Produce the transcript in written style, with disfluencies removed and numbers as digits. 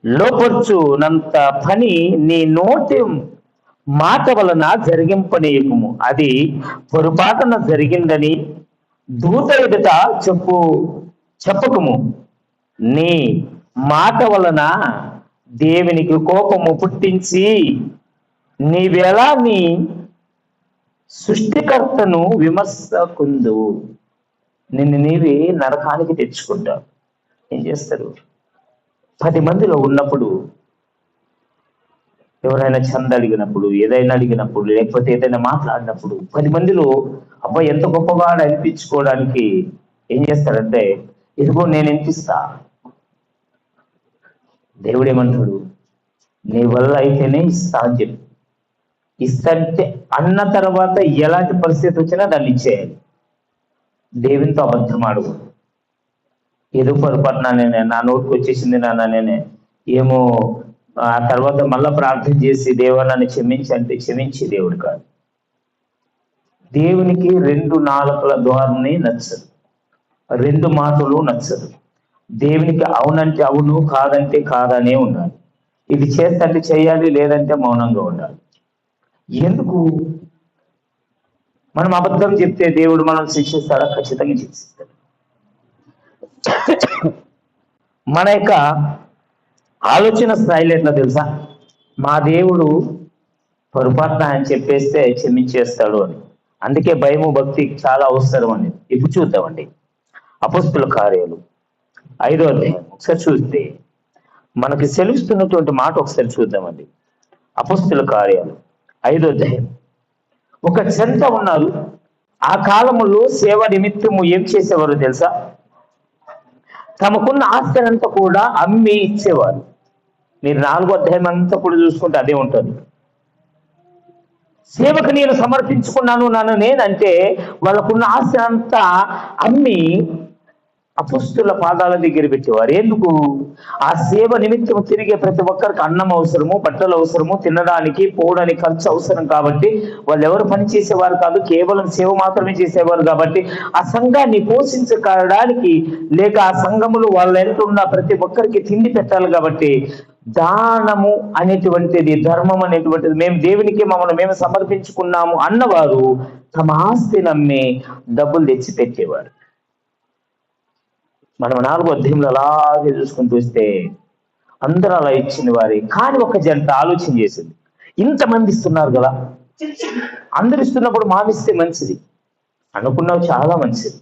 లోపర్చునంత పని నీ నోటి మాట వలన జరిగింపనీయకుము. అది పొరపాటున జరిగిందని దూత ఎదుట చెప్పకము. నీ మాట వలన దేవునికి కోపము పుట్టించి నీవెలా నీ సృష్టికర్తను విమర్శకుందు. నిన్ను నీవి నరకానికి తెచ్చుకుంటావు. ఏం చేస్తారు? 10 మందిలో ఉన్నప్పుడు ఎవరైనా చంద అడిగినప్పుడు, ఏదైనా అడిగినప్పుడు, లేకపోతే ఏదైనా మాట్లాడినప్పుడు 10 మందిలో అబ్బాయి ఎంత గొప్పవాడు అనిపించుకోవడానికి ఏం చేస్తారంటే, ఇదిగో నేను ఎంత ఇస్తా. దేవుడు ఏమంటాడు? నీ వల్ల అయితేనే ఇస్తా అని చెప్పి. ఇస్తంటే అన్న తర్వాత ఎలాంటి పరిస్థితి వచ్చినా దాన్ని ఇచ్చేయాలి. దేవునితో అబద్ధం ఆడుకో. ఏదో పొరపాటున నేనే, నా నోటికి వచ్చేసింది నాన్న నేనే, ఏమో ఆ తర్వాత మళ్ళా ప్రార్థన చేసి దేవా నన్ను క్షమించి అంటే క్షమించి దేవుడు కాదు. దేవునికి 2 నాలుకల ధోరణి నచ్చదు, 2 మాటలు నచ్చదు. దేవునికి అవునంటే అవును, కాదంటే కాదనే ఉండాలి. ఇది చేస్తే చేయాలి, లేదంటే మౌనంగా ఉండాలి. ఎందుకు? మనం అబద్ధం చెప్తే దేవుడు మనం శిక్షిస్తాడా? ఖచ్చితంగా శిక్షిస్తాడు. మన యొక్క ఆలోచన స్థాయిలో ఎట్లా తెలుసా? మా దేవుడు పొరపాటున అని చెప్పేస్తే క్షమించేస్తాడు అని. అందుకే భయము భక్తి చాలా అవసరం అండి. ఇప్పుడు చూద్దామండి అపొస్తలుల కార్యాలు 5వ అధ్యాయం ఒకసారి చూస్తే మనకి సెలవిస్తున్నటువంటి మాట ఒకసారి చూద్దామండి. అపొస్తలుల కార్యాలు 5వ అధ్యాయం. ఒక చెంత ఉన్నారు. ఆ కాలములో సేవ నిమిత్తము ఏం చేసేవారు తెలుసా? తమకున్న ఆస్తినంతా కూడా అమ్మి ఇచ్చేవారు. మీరు 4వ అధ్యాయం అంతా కూడా చూసుకుంటే అదే ఉంటుంది. సేవకు నేను సమర్పించుకున్నాను నన్ను నేనంటే వాళ్ళకున్న ఆస్తి అంతా అమ్మి అపొస్తలుల పాదాల దగ్గర పెట్టేవారు. ఎందుకు? ఆ సేవ నిమిత్తం తిరిగే ప్రతి ఒక్కరికి అన్నం అవసరము, బట్టలు అవసరము, తినడానికి పోవడానికి ఖర్చు అవసరం. కాబట్టి వాళ్ళు ఎవరు పని చేసేవారు కాదు, కేవలం సేవ మాత్రమే చేసేవారు. కాబట్టి ఆ సంఘాన్ని పోషించడానికి లేక ఆ సంఘములు వాళ్ళ ఎంటున్న ప్రతి ఒక్కరికి తిండి పెట్టాలి. కాబట్టి దానము అనేటువంటిది, ధర్మం అనేటువంటిది, మేము దేవునికి మమ్మల్ని మేము సమర్పించుకున్నాము అన్నవారు తమ ఆస్తి నమ్మి డబ్బులు తెచ్చి పెట్టేవారు. మనం 4వ అధ్యాయంలో అలాగే చూసుకుంటూ వస్తే అందరూ అలా ఇచ్చిన వారే. కానీ ఒక జంట ఆలోచన చేసింది, ఇంతమంది ఇస్తున్నారు కదా, అందరు ఇస్తున్నప్పుడు మామిస్తే మంచిది అనుకున్నావు, చాలా మంచిది.